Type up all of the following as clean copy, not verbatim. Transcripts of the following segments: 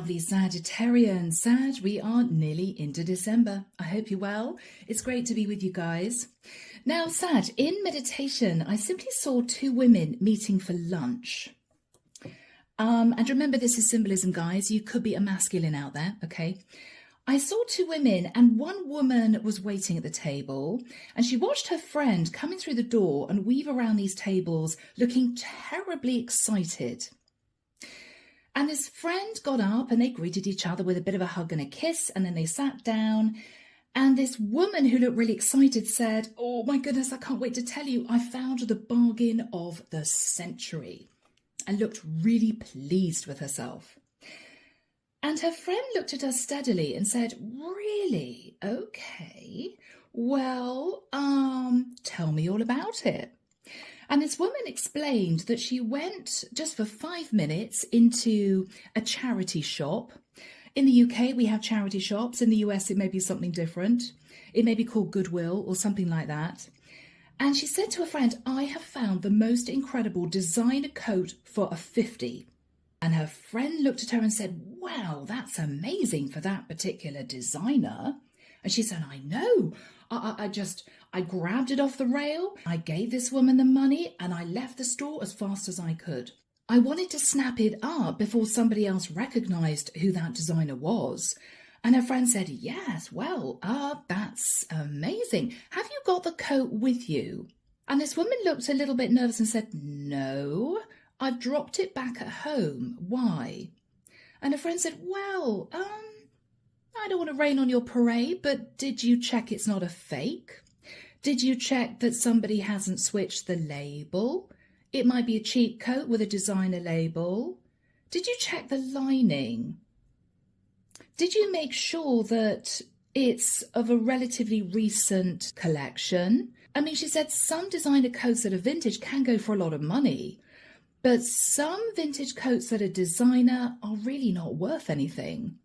lovely Sagittarians. Sag, we are nearly into December. I hope you're well. It's great to be with you guys. Now, Sag, in meditation, I simply saw two women meeting for lunch. And remember, this is symbolism, guys. You could be a masculine out there, okay? I saw two women, and one woman was waiting at the table, and she watched her friend coming through the door and weave around these tables, looking terribly excited. And this friend got up and they greeted each other with a bit of a hug and a kiss, and then they sat down. And this woman who looked really excited said, "Oh my goodness, I can't wait to tell you, I found the bargain of the century," and looked really pleased with herself. And her friend looked at her steadily and said, "Really? Okay. Well, tell me all about it." And this woman explained that she went just for 5 minutes into a charity shop. In the UK, we have charity shops. In the US, it may be something different. It may be called Goodwill or something like that. And she said to her friend, "I have found the most incredible designer coat for a 50. And her friend looked at her and said, "Wow, that's amazing for that particular designer." And she said, "I know. I grabbed it off the rail. I gave this woman the money and I left the store as fast as I could. I wanted to snap it up before somebody else recognized who that designer was." And her friend said, "Yes, well, that's amazing. Have you got the coat with you?" And this woman looked a little bit nervous and said, "No, I've dropped it back at home. Why?" And her friend said, "Well, I don't want to rain on your parade, but did you check it's not a fake? Did you check that somebody hasn't switched the label? It might be a cheap coat with a designer label. Did you check the lining? Did you make sure that it's of a relatively recent collection?" I mean, she said some designer coats that are vintage can go for a lot of money, but some vintage coats that are designer are really not worth anything.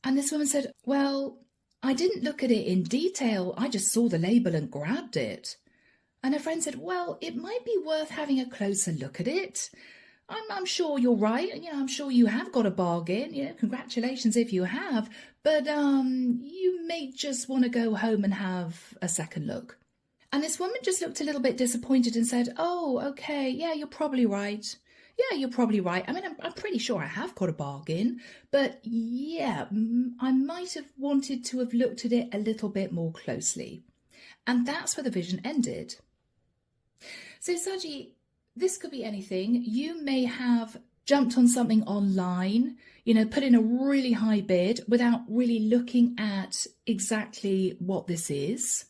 And this woman said, "Well, I didn't look at it in detail. I just saw the label and grabbed it." And her friend said, "Well, it might be worth having a closer look at it. I'm sure you're right. I'm sure you have got a bargain. Congratulations if you have. But you may just want to go home and have a second look." And this woman just looked a little bit disappointed and said, "Oh, okay. Yeah, you're probably right. Yeah, you're probably right. I mean, I'm pretty sure I have got a bargain. But yeah, I might have wanted to have looked at it a little bit more closely." And that's where the vision ended. So, Saji, this could be anything. You may have jumped on something online, put in a really high bid without really looking at exactly what this is.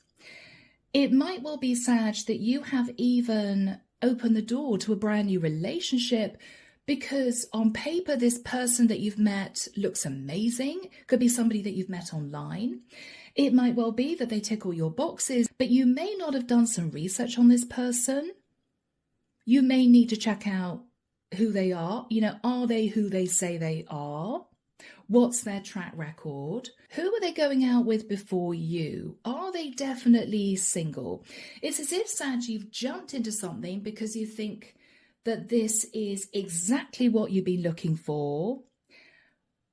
It might well be, Sag, that you have even opened the door to a brand new relationship because on paper, this person that you've met looks amazing. Could be somebody that you've met online. It might well be that they tick all your boxes, but you may not have done some research on this person. You may need to check out who they are. Are they who they say they are? What's their track record? Who are they going out with before you? Are they definitely single? It's as if, Sag, you've jumped into something because you think that this is exactly what you've been looking for,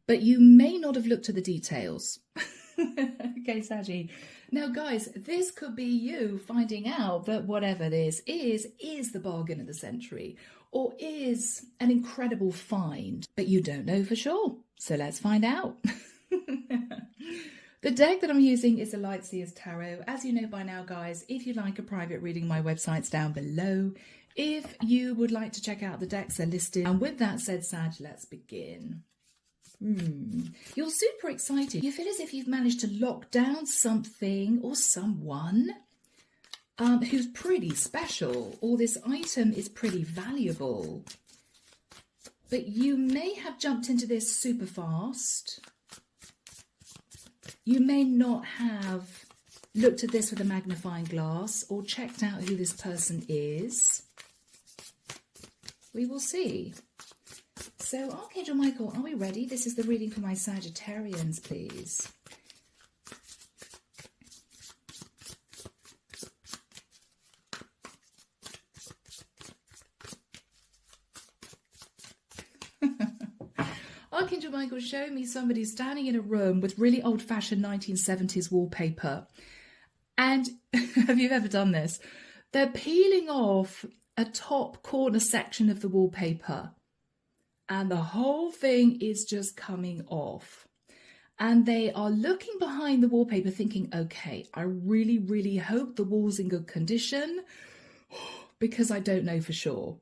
but you may not have looked at the details. Okay, Saggy. Now, guys, this could be you finding out that whatever this is the bargain of the century or is an incredible find, but you don't know for sure. So let's find out. The deck that I'm using is the Lionsgate Tarot. As you know by now, guys, if you'd like a private reading, my website's down below. If you would like to check out the decks, they're listed. And with that said, Sag, let's begin. You're super excited. You feel as if you've managed to lock down something or someone who's pretty special, or this item is pretty valuable. But you may have jumped into this super fast. You may not have looked at this with a magnifying glass or checked out who this person is. We will see. So, Archangel Michael, are we ready? This is the reading for my Sagittarians, please. Archangel Michael showed me somebody standing in a room with really old-fashioned 1970s wallpaper. And have you ever done this? They're peeling off a top corner section of the wallpaper, and the whole thing is just coming off. And they are looking behind the wallpaper thinking, okay, I really, really hope the wall's in good condition because I don't know for sure.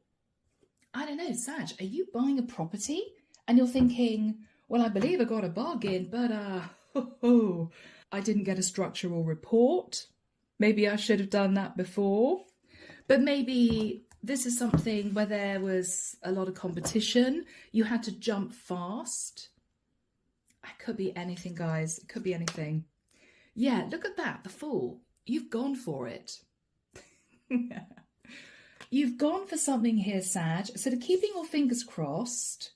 I don't know, Sag, are you buying a property? And you're thinking, well, I believe I got a bargain, but I didn't get a structural report. Maybe I should have done that before. But maybe this is something where there was a lot of competition. You had to jump fast. It could be anything, guys. It could be anything. Yeah, look at that, the Fool. You've gone for it. You've gone for something here, Sag. So to keeping your fingers crossed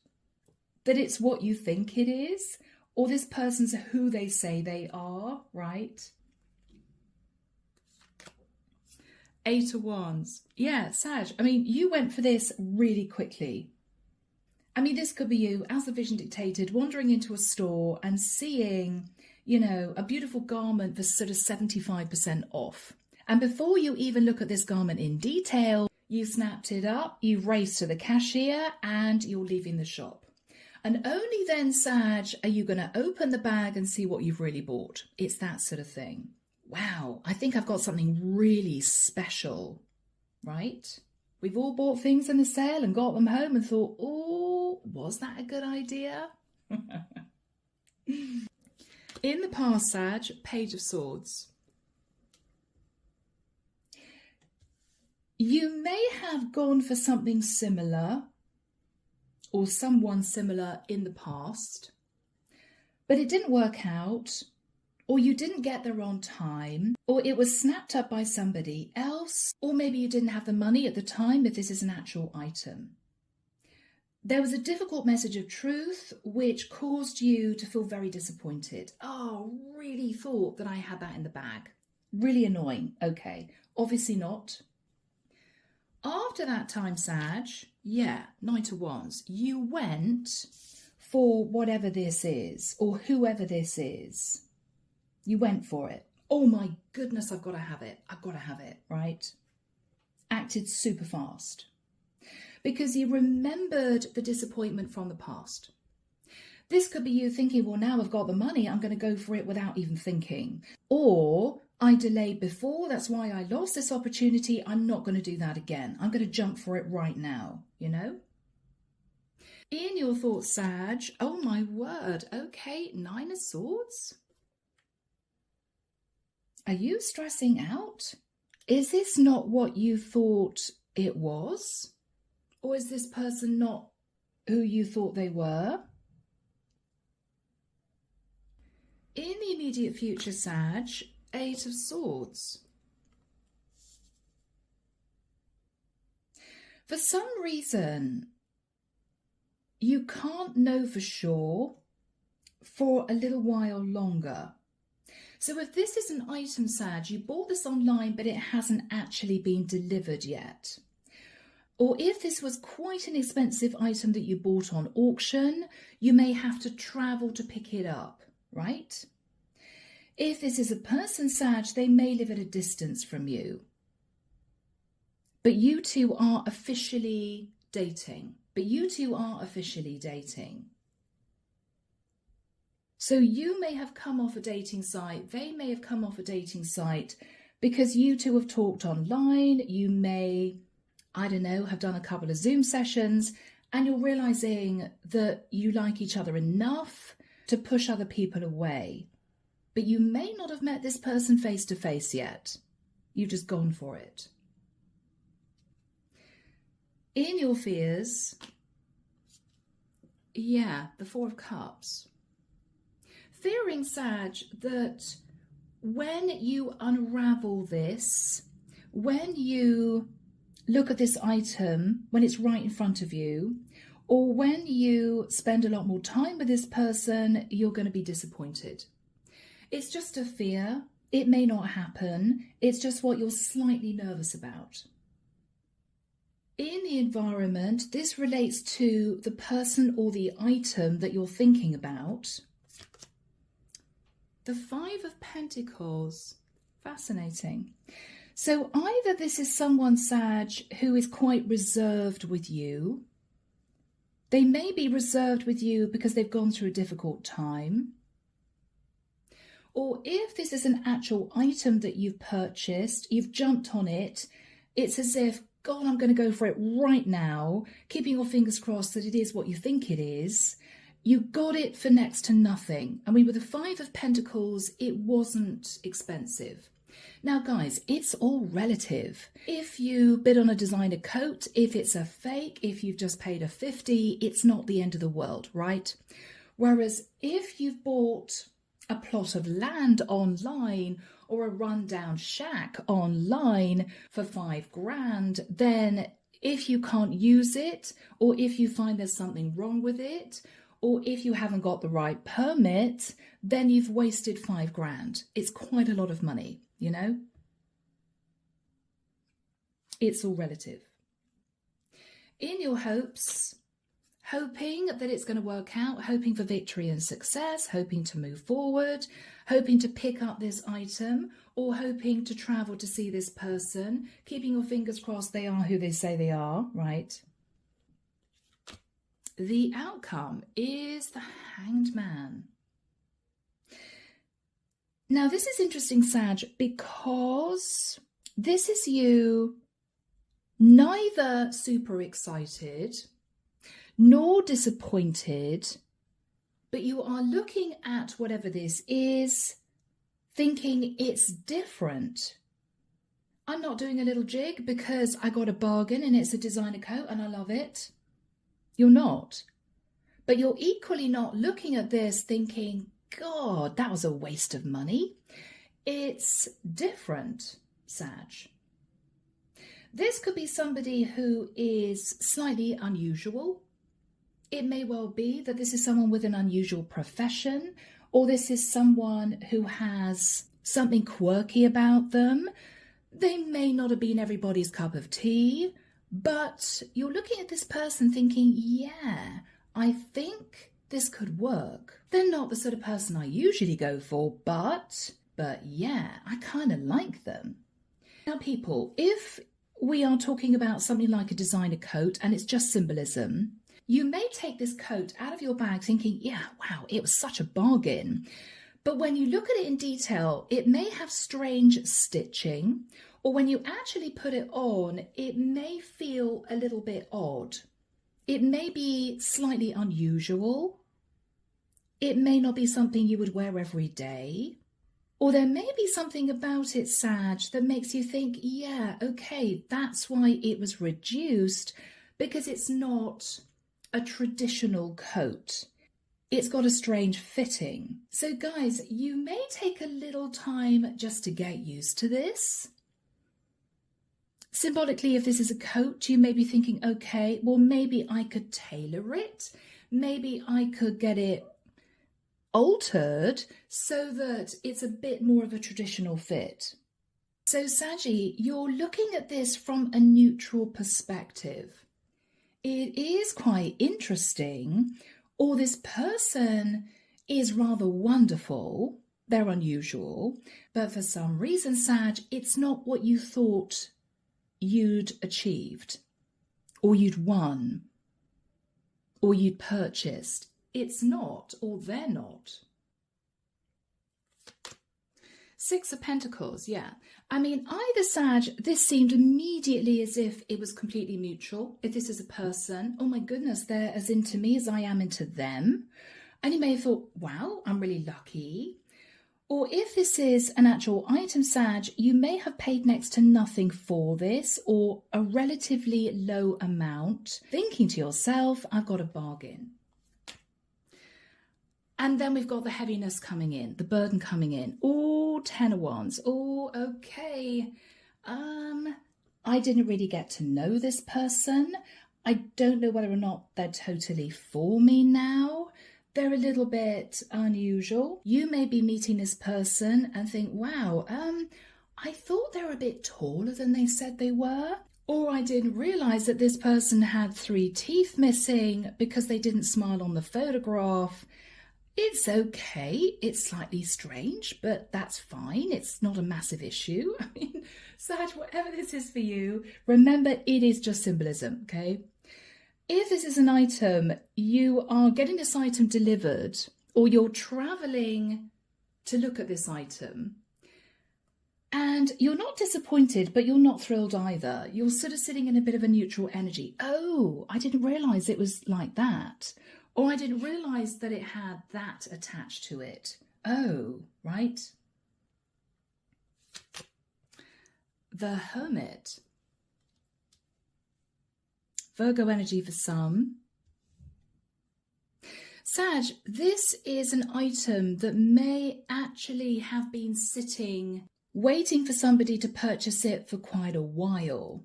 that it's what you think it is, or this person's who they say they are, right? 8 of Wands. Yeah, Sag. I mean, you went for this really quickly. I mean, this could be you, as the vision dictated, wandering into a store and seeing, you know, a beautiful garment for sort of 75% off. And before you even look at this garment in detail, you snapped it up, you raced to the cashier, and you're leaving the shop. And only then, Sag, are you going to open the bag and see what you've really bought. It's that sort of thing. Wow, I think I've got something really special, right? We've all bought things in the sale and got them home and thought, oh, was that a good idea? In the past, Sag, Page of Swords. You may have gone for something similar or someone similar in the past, but it didn't work out, or you didn't get there on time, or it was snapped up by somebody else, or maybe you didn't have the money at the time if this is an actual item. There was a difficult message of truth which caused you to feel very disappointed. Oh, really thought that I had that in the bag. Really annoying. Okay, obviously not. After that time, Sag, yeah, Knight of Wands, you went for whatever this is or whoever this is. You went for it. Oh my goodness, I've got to have it. I've got to have it, right? Acted super fast because you remembered the disappointment from the past. This could be you thinking, well, now I've got the money, I'm going to go for it without even thinking. Or I delayed before, that's why I lost this opportunity. I'm not going to do that again. I'm going to jump for it right now, you know? In your thoughts, Sag, oh my word, okay, 9 of Swords. Are you stressing out? Is this not what you thought it was? Or is this person not who you thought they were? In the immediate future, Sag, 8 of Swords. For some reason, you can't know for sure for a little while longer. So if this is an item, Sag, you bought this online, but it hasn't actually been delivered yet. Or if this was quite an expensive item that you bought on auction, you may have to travel to pick it up, right? If this is a person, Sag, they may live at a distance from you. But you two are officially dating. So you may have come off a dating site, they may have come off a dating site because you two have talked online, you may, I don't know, have done a couple of Zoom sessions, and you're realizing that you like each other enough to push other people away. But you may not have met this person face to face yet. You've just gone for it. In your fears, yeah, the 4 of Cups. Fearing, Sag, that when you unravel this, when you look at this item, when it's right in front of you, or when you spend a lot more time with this person, you're going to be disappointed. It's just a fear. It may not happen. It's just what you're slightly nervous about. In the environment, this relates to the person or the item that you're thinking about. The Five of Pentacles. Fascinating. So either this is someone, Sag, who is quite reserved with you. They may be reserved with you because they've gone through a difficult time. Or if this is an actual item that you've purchased, you've jumped on it, it's as if, God, I'm going to go for it right now, keeping your fingers crossed that it is what you think it is. You got it for next to nothing. I mean, with the Five of Pentacles, it wasn't expensive. Now, guys, it's all relative. If you bid on a designer coat, if it's a fake, if you've just paid a 50, it's not the end of the world, right? Whereas if you've bought a plot of land online or a rundown shack online for $5,000, then if you can't use it, or if you find there's something wrong with it, or if you haven't got the right permit, then you've wasted $5,000. It's quite a lot of money, you know? It's all relative. In your hopes, hoping that it's going to work out, hoping for victory and success, hoping to move forward, hoping to pick up this item, or hoping to travel to see this person, keeping your fingers crossed they are who they say they are, right? The outcome is the Hanged Man. Now, this is interesting, Sag, because this is you neither super excited nor disappointed, but you are looking at whatever this is, thinking it's different. I'm not doing a little jig because I got a bargain and it's a designer coat and I love it. You're not. But you're equally not looking at this thinking, God, that was a waste of money. It's different, Sag. This could be somebody who is slightly unusual. It may well be that this is someone with an unusual profession, or this is someone who has something quirky about them. They may not have been everybody's cup of tea, but you're looking at this person thinking, yeah, I think this could work. They're not the sort of person I usually go for, but yeah, I kind of like them. Now, people, if we are talking about something like a designer coat and it's just symbolism, you may take this coat out of your bag thinking, yeah, wow, it was such a bargain. But when you look at it in detail, it may have strange stitching, or when you actually put it on, it may feel a little bit odd. It may be slightly unusual. It may not be something you would wear every day. Or there may be something about it, Sag, that makes you think, yeah, okay, that's why it was reduced, because it's not a traditional coat. It's got a strange fitting. So guys, you may take a little time just to get used to this. Symbolically, if this is a coat, you may be thinking, okay, well, maybe I could tailor it. Maybe I could get it altered so that it's a bit more of a traditional fit. So Saggy, you're looking at this from a neutral perspective. It is quite interesting, or this person is rather wonderful, they're unusual, but for some reason, Sag, it's not what you thought you'd achieved, or you'd won, or you'd purchased. It's not, or they're not. Six of Pentacles, yeah. I mean, either Sag, this seemed immediately as if it was completely mutual. If this is a person, oh my goodness, they're as into me as I am into them. And you may have thought, wow, I'm really lucky. Or if this is an actual item, Sag, you may have paid next to nothing for this, or a relatively low amount, thinking to yourself, I've got a bargain. And then we've got the heaviness coming in, the burden coming in. Oh, 10 of Wands. Oh, okay. I didn't really get to know this person. I don't know whether or not they're totally for me now. They're a little bit unusual. You may be meeting this person and think, wow, I thought they were a bit taller than they said they were. Or I didn't realize that this person had 3 teeth missing because they didn't smile on the photograph. It's okay. It's slightly strange, but that's fine. It's not a massive issue. I mean, Sag, whatever this is for you, remember it is just symbolism, okay? If this is an item, you are getting this item delivered, or you're traveling to look at this item, and you're not disappointed, but you're not thrilled either. You're sort of sitting in a bit of a neutral energy. Oh, I didn't realize it was like that. Or I didn't realize that it had that attached to it. Oh, right. The Hermit. Virgo energy for some. Sag, this is an item that may actually have been sitting, waiting for somebody to purchase it for quite a while.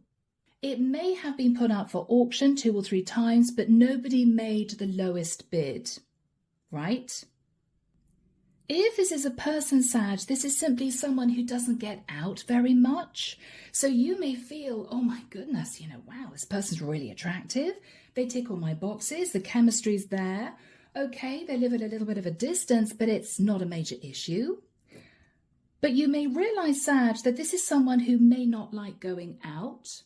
It may have been put up for auction 2 or 3 times, but nobody made the lowest bid, right? If this is a person, Sag, this is simply someone who doesn't get out very much. So you may feel, oh my goodness, wow, this person's really attractive. They tick all my boxes. The chemistry's there. Okay, they live at a little bit of a distance, but it's not a major issue. But you may realize, Sag, that this is someone who may not like going out.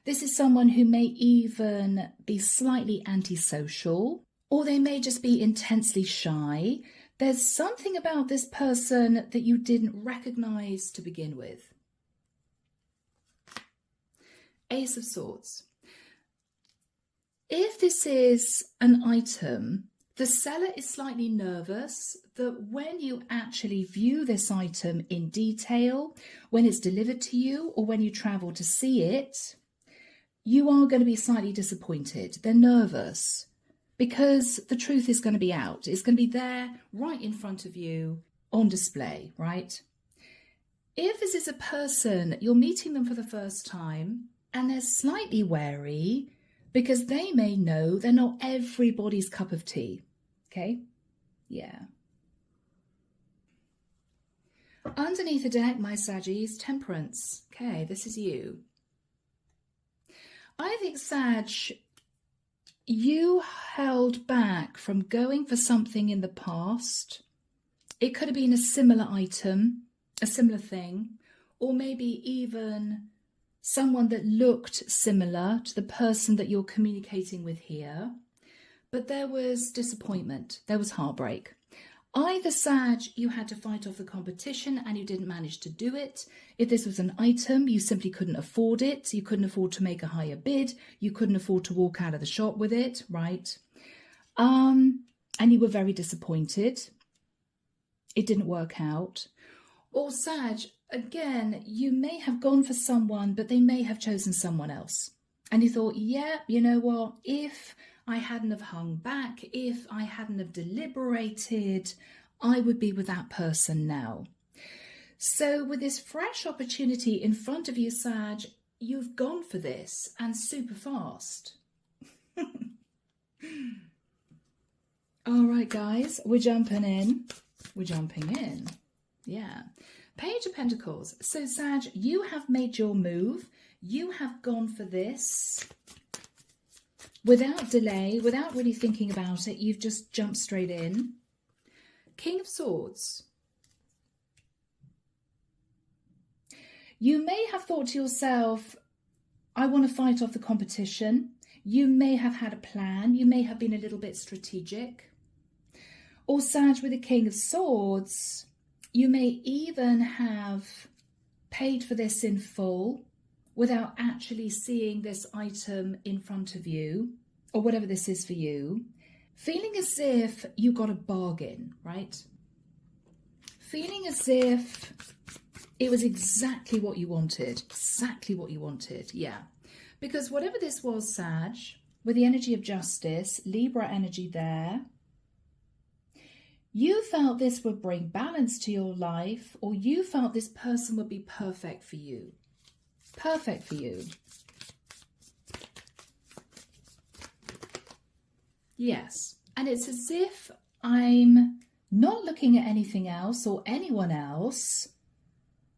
This is someone who may even be slightly antisocial, or they may just be intensely shy. There's something about this person that you didn't recognize to begin with. Ace of Swords. If this is an item, the seller is slightly nervous that when you actually view this item in detail, when it's delivered to you or when you travel to see it, you are going to be slightly disappointed. They're nervous because the truth is going to be out. It's going to be there right in front of you on display, right? If this is a person, you're meeting them for the first time and they're slightly wary because they may know they're not everybody's cup of tea, okay? Yeah. Underneath the deck, my Saggies, Temperance. Okay, this is you. I think, Sag, you held back from going for something in the past. It could have been a similar item, a similar thing, or maybe even someone that looked similar to the person that you're communicating with here. But there was disappointment, there was heartbreak. Either, Sag, you had to fight off the competition and you didn't manage to do it. If this was an item, you simply couldn't afford it. You couldn't afford to make a higher bid. You couldn't afford to walk out of the shop with it, right? And you were very disappointed. It didn't work out. Or, Sag, again, you may have gone for someone, but they may have chosen someone else. And you thought, yeah, you know what, if I hadn't have hung back, if I hadn't have deliberated, I would be with that person now. So with this fresh opportunity in front of you, Sag, you've gone for this and super fast. All right, guys, we're jumping in. We're jumping in. Yeah. Page of Pentacles. So, Sag, you have made your move. You have gone for this. Without delay, without really thinking about it, you've just jumped straight in. King of Swords. You may have thought to yourself, I want to fight off the competition. You may have had a plan. You may have been a little bit strategic. Or, Sag, with the King of Swords, you may even have paid for this in full without actually seeing this item in front of you, or whatever this is for you, feeling as if you got a bargain, right? Feeling as if it was exactly what you wanted, yeah. Because whatever this was, Sag, with the energy of justice, Libra energy there, you felt this would bring balance to your life, or you felt this person would be perfect for you. Perfect for you. Yes. And it's as if I'm not looking at anything else or anyone else.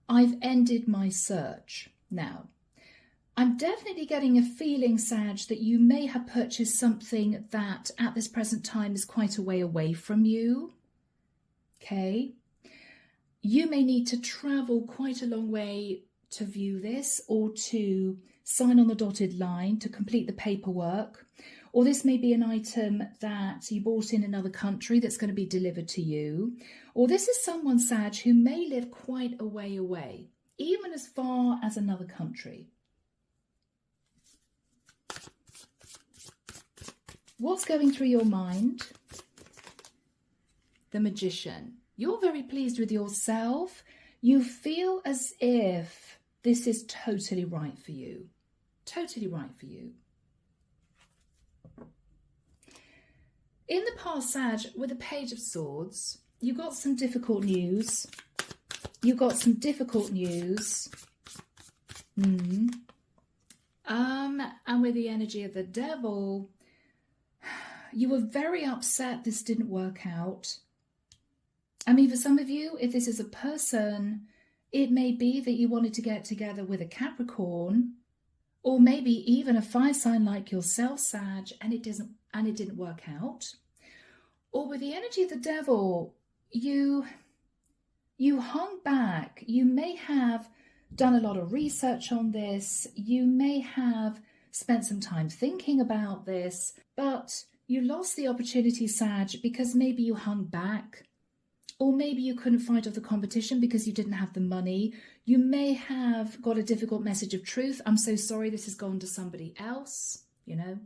I've ended my search. Now, I'm definitely getting a feeling, Sag, that you may have purchased something that at this present time is quite a way away from you. Okay. You may need to travel quite a long way to view this, or to sign on the dotted line to complete the paperwork. Or this may be an item that you bought in another country that's going to be delivered to you. Or this is someone, Sag, who may live quite a way away, even as far as another country. What's going through your mind? The Magician. You're very pleased with yourself. You feel as if this is totally right for you. Totally right for you. In the past, Sag, with the Page of Swords, you got some difficult news. You got some difficult news. And with the energy of the Devil, you were very upset this didn't work out. I mean, for some of you, if this is a person, it may be that you wanted to get together with a Capricorn, or maybe even a fire sign like yourself, Sag, and it didn't work out. Or with the energy of the Devil, you hung back. You may have done a lot of research on this. You may have spent some time thinking about this, but you lost the opportunity, Sag, because maybe you hung back, or maybe you couldn't fight off the competition because you didn't have the money. You may have got a difficult message of truth. I'm so sorry, this has gone to somebody else, you know.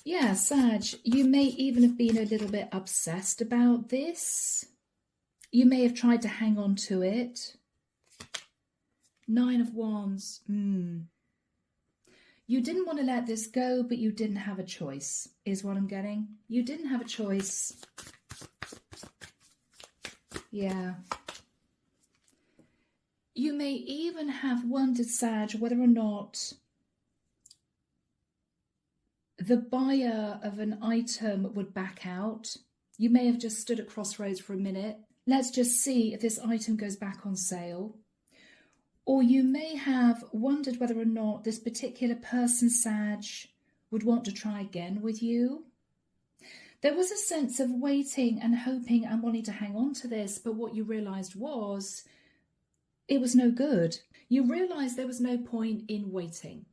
Yeah, Sag, you may even have been a little bit obsessed about this. You may have tried to hang on to it. 9 of Wands. You didn't want to let this go, but you didn't have a choice, is what I'm getting. You didn't have a choice. Yeah. You may even have wondered, Sag, whether or not the buyer of an item would back out. You may have just stood at crossroads for a minute. Let's just see if this item goes back on sale. Or you may have wondered whether or not this particular person, Sag, would want to try again with you. There was a sense of waiting and hoping and wanting to hang on to this, but what you realised was it was no good. You realised there was no point in waiting.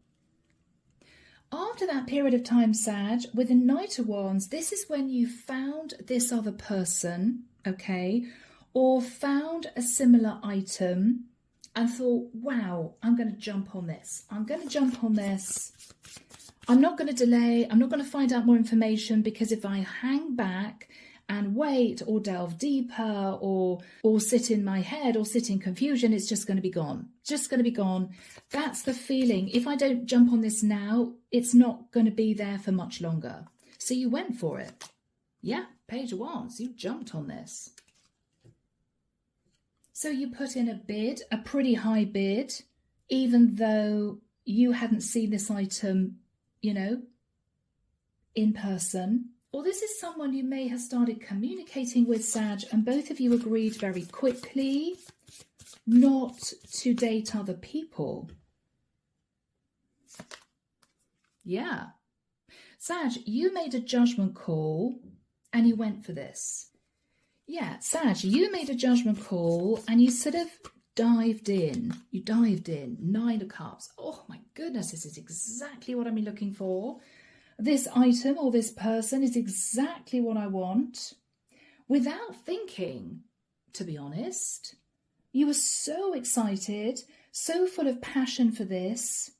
After that period of time, Sag, with the Knight of Wands, this is when you found this other person, okay, or found a similar item and thought, wow, I'm going to jump on this. I'm going to jump on this. I'm not going to delay. I'm not going to find out more information, because if I hang back and wait or delve deeper or sit in my head or sit in confusion, it's just going to be gone. Just going to be gone. That's the feeling. If I don't jump on this now, it's not going to be there for much longer. So you went for it. Yeah, Page of Wands, you jumped on this. So you put in a bid, a pretty high bid, even though you hadn't seen this item, you know, in person. Or this is someone you may have started communicating with, Sag, and both of you agreed very quickly not to date other people. Yeah. Sag, you made a judgment call and you went for this. Yeah, Sag, you made a judgment call and you sort of dived in. You dived in. 9 of Cups. Oh my goodness, this is exactly what I've been looking for. This item or this person is exactly what I want. Without thinking, to be honest, you were so excited, so full of passion for this.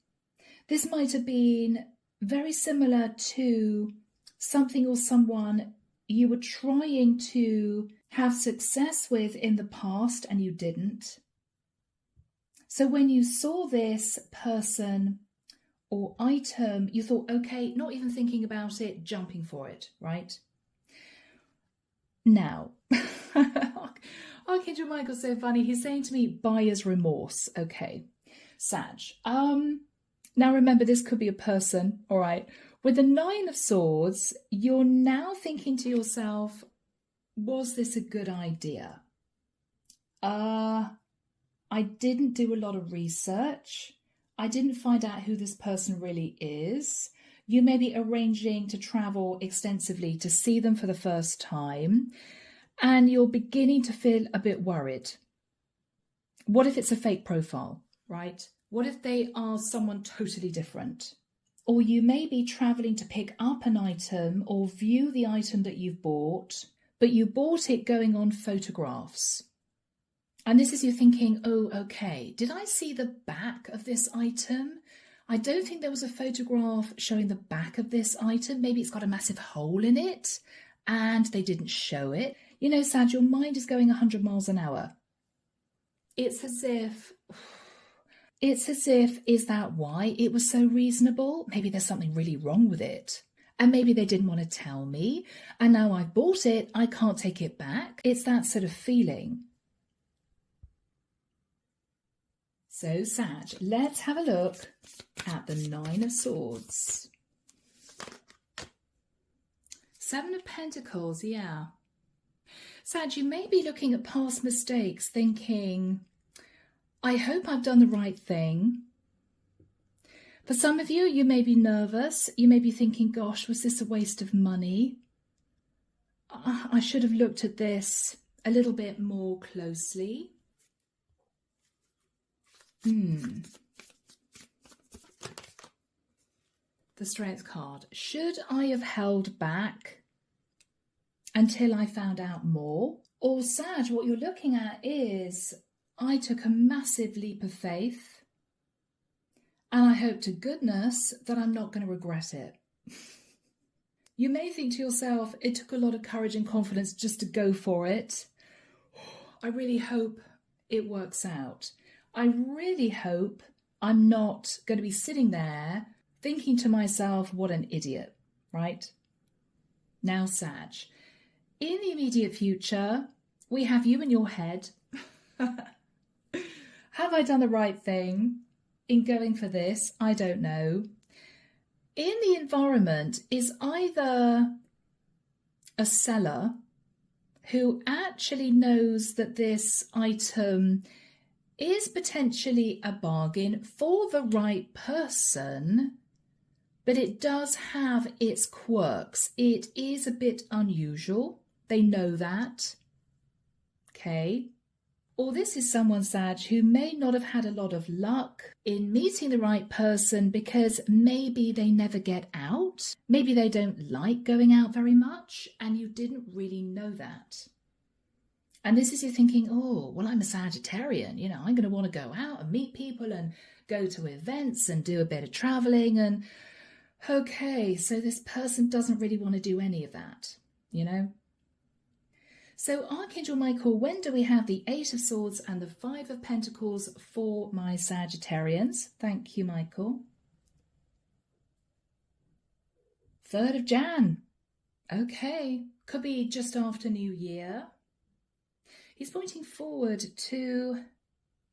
This might have been very similar to something or someone you were trying to have success with in the past and you didn't. So when you saw this person or item, you thought, okay, not even thinking about it, jumping for it, right? Now, Archangel Michael's so funny. He's saying to me, buyer's remorse. Okay, Sag. Now remember, this could be a person, all right? With the 9 of Swords, you're now thinking to yourself, was this a good idea? I didn't do a lot of research. I didn't find out who this person really is. You may be arranging to travel extensively to see them for the first time, and you're beginning to feel a bit worried. What if it's a fake profile, right? What if they are someone totally different? Or you may be traveling to pick up an item or view the item that you've bought, but you bought it going on photographs. And this is you thinking, oh, okay, did I see the back of this item? I don't think there was a photograph showing the back of this item. Maybe it's got a massive hole in it and they didn't show it. You know, Sag, your mind is going 100 miles an hour. It's as if, is that why it was so reasonable? Maybe there's something really wrong with it. And maybe they didn't want to tell me. And now I've bought it, I can't take it back. It's that sort of feeling. So, Sag, let's have a look at the Nine of Swords. Seven of Pentacles, yeah. Sag, you may be looking at past mistakes thinking, I hope I've done the right thing. For some of you, you may be nervous. You may be thinking, gosh, was this a waste of money? I should have looked at this a little bit more closely. The Strength card. Should I have held back until I found out more? Or Sag, what you're looking at is, I took a massive leap of faith and I hope to goodness that I'm not going to regret it. You may think to yourself, it took a lot of courage and confidence just to go for it. I really hope it works out. I really hope I'm not going to be sitting there thinking to myself, what an idiot, right? Now, Sag, in the immediate future, we have you in your head. Have I done the right thing in going for this? I don't know. In the environment is either a seller who actually knows that this item is potentially a bargain for the right person, but it does have its quirks. It is a bit unusual. They know that. Okay. Or this is someone, Sag, who may not have had a lot of luck in meeting the right person because maybe they never get out. Maybe they don't like going out very much and you didn't really know that. And this is you thinking, oh, well, I'm a Sagittarian, you know, I'm going to want to go out and meet people and go to events and do a bit of traveling. And okay, so this person doesn't really want to do any of that, you know. So Archangel Michael, when do we have the Eight of Swords and the Five of Pentacles for my Sagittarians? Thank you, Michael. 3rd of Jan. Okay, could be just after New Year. He's pointing forward to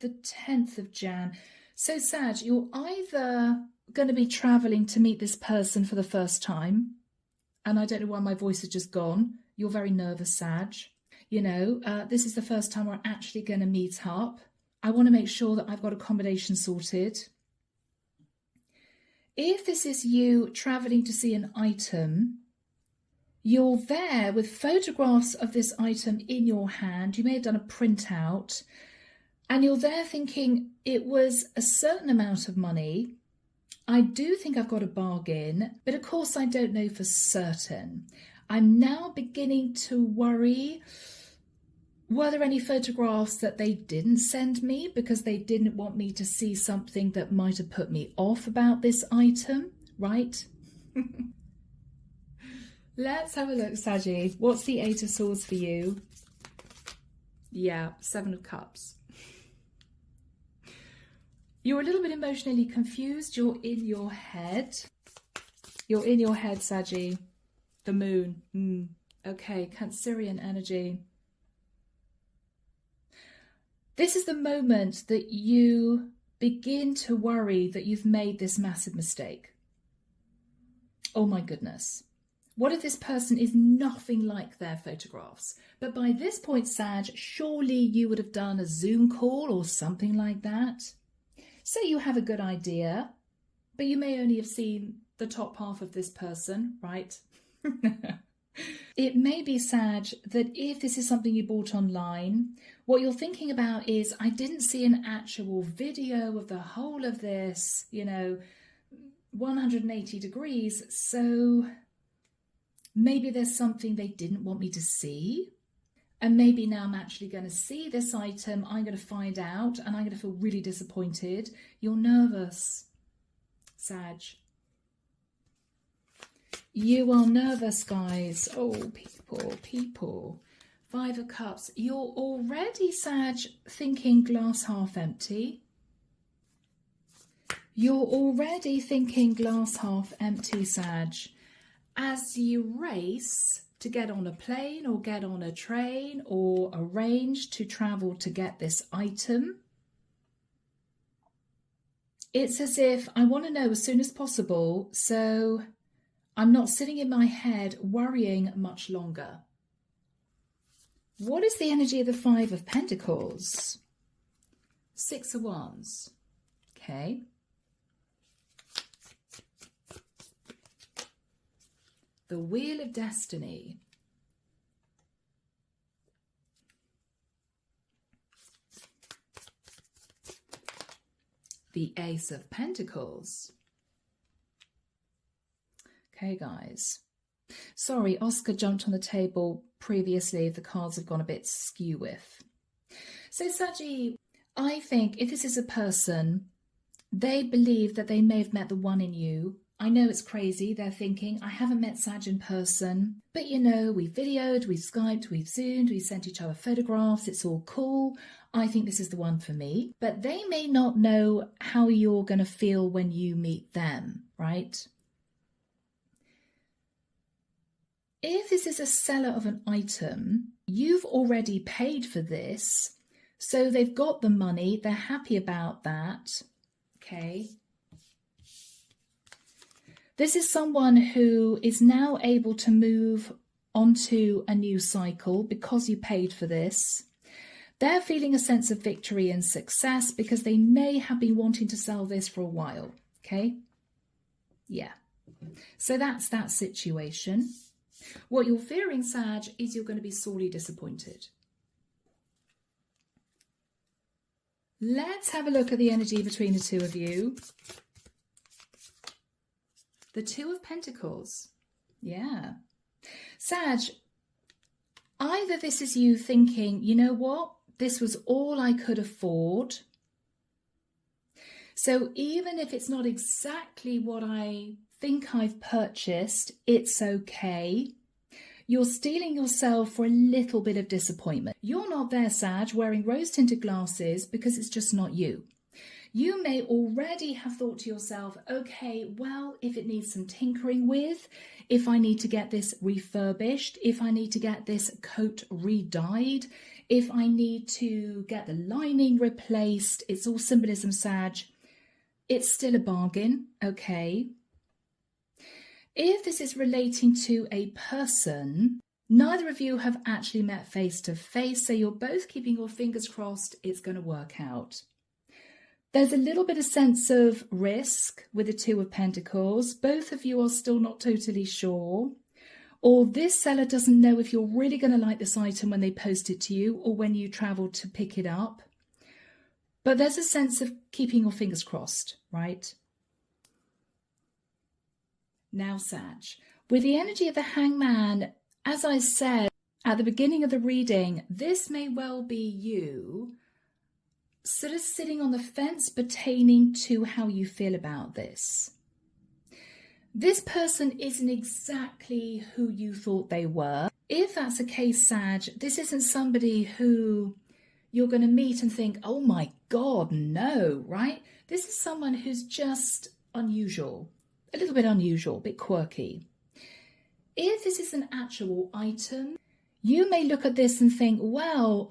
the 10th of Jan. So Sag, you're either going to be traveling to meet this person for the first time, and I don't know why my voice has just gone. You're very nervous, Sag. You know, this is the first time we're actually going to meet up. I want to make sure that I've got accommodation sorted. If this is you traveling to see an item, you're there with photographs of this item in your hand. You may have done a printout and you're there thinking it was a certain amount of money. I do think I've got a bargain, but of course I don't know for certain. I'm now beginning to worry. Were there any photographs that they didn't send me because they didn't want me to see something that might have put me off about this item, right? Let's have a look, Saggy. What's the Eight of Swords for you? Yeah, 7 of Cups. You're a little bit emotionally confused. You're in your head. You're in your head, Saggy. The moon. Okay, Cancerian energy. This is the moment that you begin to worry that you've made this massive mistake. Oh my goodness. What if this person is nothing like their photographs? But by this point, Sag, surely you would have done a Zoom call or something like that. So you have a good idea, but you may only have seen the top half of this person, right? It may be, Sag, that if this is something you bought online, what you're thinking about is, I didn't see an actual video of the whole of this, 180 degrees, so maybe there's something they didn't want me to see. And maybe now I'm actually going to see this item, I'm going to find out, and I'm going to feel really disappointed. You're nervous, Sag. You are nervous, guys. Oh, people. 5 of Cups. You're already, Sag, thinking glass half empty. You're already thinking glass half empty, Sag. As you race to get on a plane or get on a train or arrange to travel to get this item, it's as if I want to know as soon as possible, so I'm not sitting in my head worrying much longer. What is the energy of the 5 of Pentacles? 6 of Wands. Okay. The Wheel of Destiny. The Ace of Pentacles. Okay, guys. Sorry, Oscar jumped on the table previously. The cards have gone a bit skew with. So, Saggy, I think if this is a person, they believe that they may have met the one in you. I know it's crazy. They're thinking, I haven't met Sag in person, but we've videoed, we've Skyped, we've Zoomed, we've sent each other photographs. It's all cool. I think this is the one for me. But they may not know how you're going to feel when you meet them, right? If this is a seller of an item, you've already paid for this, so they've got the money, they're happy about that, okay? This is someone who is now able to move onto a new cycle because you paid for this. They're feeling a sense of victory and success because they may have been wanting to sell this for a while, okay? Yeah. So that's that situation. What you're fearing, Sag, is you're going to be sorely disappointed. Let's have a look at the energy between the two of you. The 2 of Pentacles. Yeah. Sag, either this is you thinking, you know what? This was all I could afford. So even if it's not exactly what I think I've purchased, it's okay. You're steeling yourself for a little bit of disappointment. You're not there, Sag, wearing rose-tinted glasses because it's just not you. You may already have thought to yourself, okay, well, if it needs some tinkering with, if I need to get this refurbished, if I need to get this coat re-dyed, if I need to get the lining replaced, it's all symbolism, Sag. It's still a bargain, okay? If this is relating to a person, neither of you have actually met face to face, so you're both keeping your fingers crossed it's going to work out. There's a little bit of sense of risk with the 2 of Pentacles. Both of you are still not totally sure. Or this seller doesn't know if you're really going to like this item when they post it to you or when you travel to pick it up. But there's a sense of keeping your fingers crossed, right? Now, Sag, with the energy of the Hangman, as I said at the beginning of the reading, this may well be you sort of sitting on the fence pertaining to how you feel about this. This person isn't exactly who you thought they were. If that's the case, Sag, this isn't somebody who you're going to meet and think, oh my God, no, right? This is someone who's just unusual, a little bit unusual, a bit quirky. If this is an actual item, you may look at this and think, well,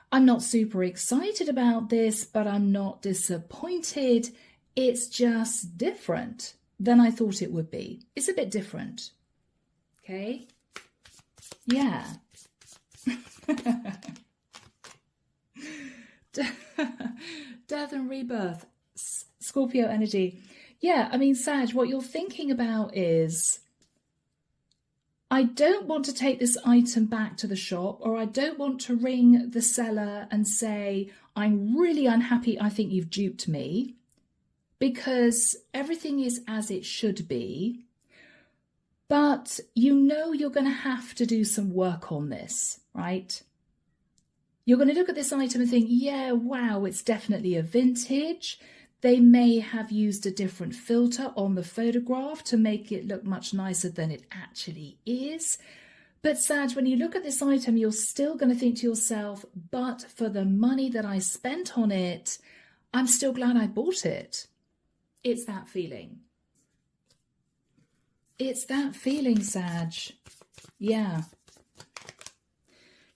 I'm not super excited about this, but I'm not disappointed. It's just different than I thought it would be. It's a bit different. Okay? Yeah. Death and rebirth. Scorpio energy. Yeah, I mean, Sag, what you're thinking about is, I don't want to take this item back to the shop, or I don't want to ring the seller and say, I'm really unhappy, I think you've duped me, because everything is as it should be. But you know you're going to have to do some work on this, right? You're going to look at this item and think, yeah, wow, it's definitely a vintage. They may have used a different filter on the photograph to make it look much nicer than it actually is. But Sag, when you look at this item, you're still going to think to yourself, but for the money that I spent on it, I'm still glad I bought it. It's that feeling. It's that feeling, Sag. Yeah.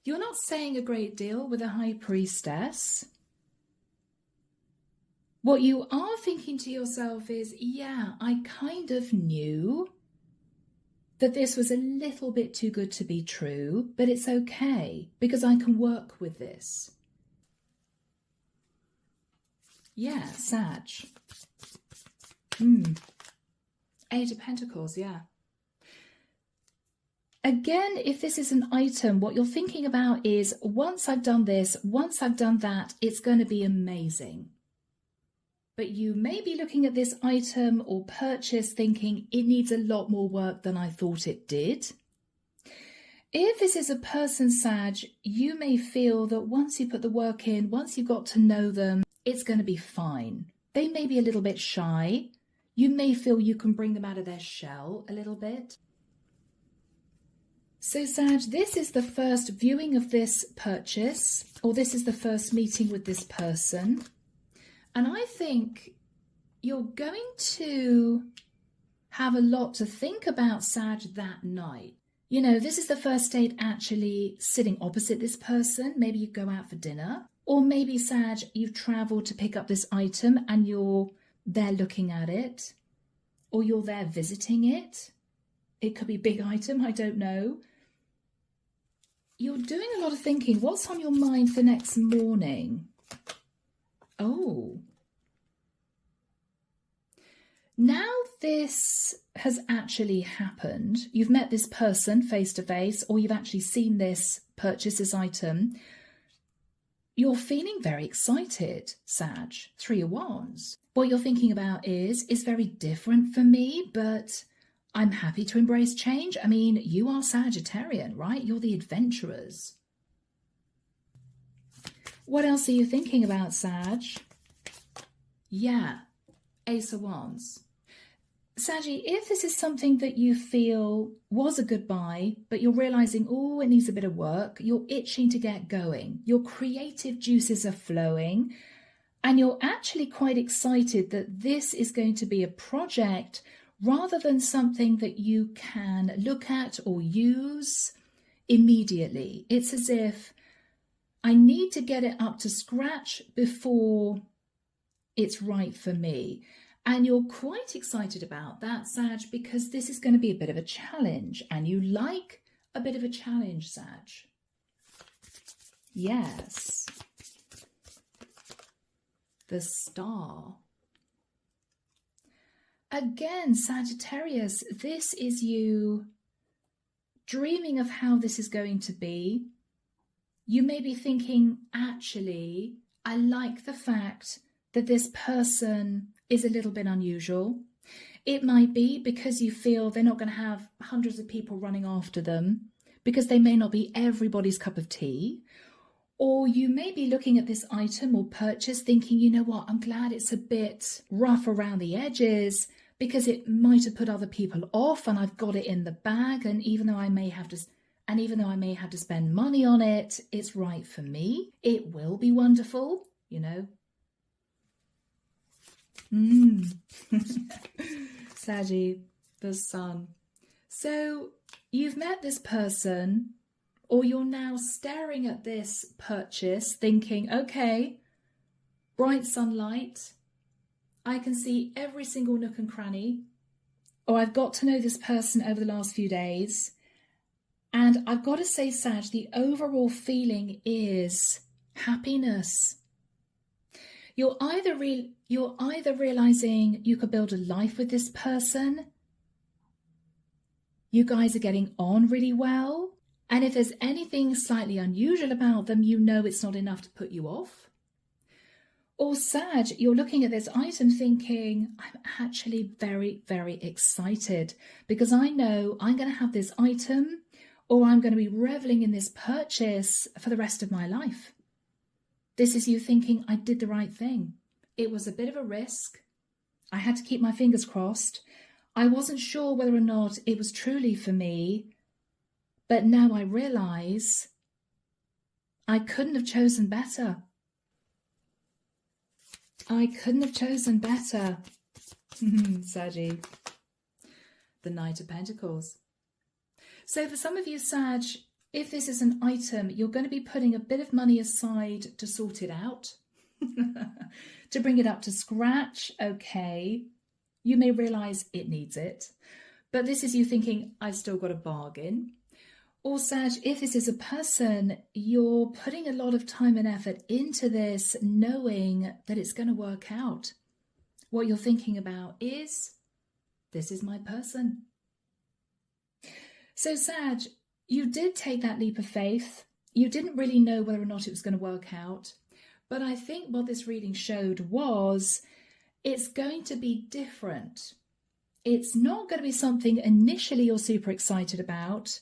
You're not saying a great deal with a High Priestess. What you are thinking to yourself is, yeah, I kind of knew that this was a little bit too good to be true, but it's okay because I can work with this. Yeah, Sag. Eight of Pentacles, yeah. Again, if this is an item, what you're thinking about is, once I've done this, once I've done that, it's going to be amazing. But you may be looking at this item or purchase thinking it needs a lot more work than I thought it did. If this is a person, Sag, you may feel that once you put the work in, once you've got to know them, it's going to be fine. They may be a little bit shy. You may feel you can bring them out of their shell a little bit. So Sag, this is the first viewing of this purchase, or this is the first meeting with this person. And I think you're going to have a lot to think about, Sag, that night. You know, this is the first date actually sitting opposite this person. Maybe you go out for dinner. Or maybe, Sag, you've travelled to pick up this item and you're there looking at it. Or you're there visiting it. It could be a big item, I don't know. You're doing a lot of thinking. What's on your mind for next morning? Oh. Now this has actually happened. You've met this person face to face, or you've actually seen this purchase, this item. You're feeling very excited, Sag. 3 of Wands. What you're thinking about is very different for me, but I'm happy to embrace change. I mean, you are Sagittarian, right? You're the adventurers. What else are you thinking about, Sag? Yeah, Ace of Wands. Saggy, if this is something that you feel was a goodbye, but you're realizing, oh, it needs a bit of work, you're itching to get going, your creative juices are flowing, and you're actually quite excited that this is going to be a project rather than something that you can look at or use immediately. It's as if I need to get it up to scratch before it's right for me. And you're quite excited about that, Sag, because this is going to be a bit of a challenge. And you like a bit of a challenge, Sag. Yes. The Star. Again, Sagittarius, this is you dreaming of how this is going to be. You may be thinking, actually, I like the fact that this person is a little bit unusual. It might be because you feel they're not going to have hundreds of people running after them, because they may not be everybody's cup of tea. Or you may be looking at this item or purchase thinking, you know what, I'm glad it's a bit rough around the edges because it might have put other people off and I've got it in the bag. And even though I may have to spend money on it, it's right for me. It will be wonderful, you know. Saggy, the Sun. So you've met this person, or you're now staring at this purchase thinking, okay, bright sunlight, I can see every single nook and cranny, or I've got to know this person over the last few days. And I've got to say, Sag, the overall feeling is happiness. You're either realizing you could build a life with this person. You guys are getting on really well. And if there's anything slightly unusual about them, you know it's not enough to put you off. Or Sag, you're looking at this item thinking, I'm actually very, very excited because I know I'm going to have this item or I'm going to be reveling in this purchase for the rest of my life. This is you thinking, I did the right thing. It was a bit of a risk. I had to keep my fingers crossed. I wasn't sure whether or not it was truly for me, but now I realize I couldn't have chosen better. I couldn't have chosen better. Saggy. The Knight of Pentacles. So for some of you, Sag, if this is an item, you're going to be putting a bit of money aside to sort it out, to bring it up to scratch. Okay, you may realize it needs it, but this is you thinking, I've still got a bargain. Or Sag, if this is a person, you're putting a lot of time and effort into this, knowing that it's going to work out. What you're thinking about is, this is my person. So Sag, you did take that leap of faith. You didn't really know whether or not it was going to work out. But I think what this reading showed was it's going to be different. It's not going to be something initially you're super excited about,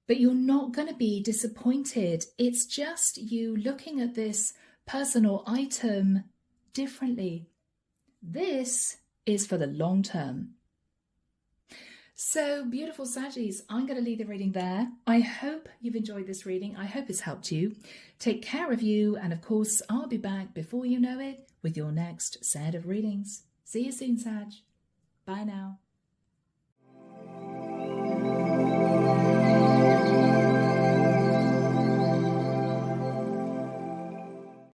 but you're not going to be disappointed. It's just you looking at this person or item differently. This is for the long term. So beautiful Saggies, I'm going to leave the reading there. I hope you've enjoyed this reading. I hope it's helped you. Take care of you. And of course, I'll be back before you know it with your next set of readings. See you soon, Sag. Bye now.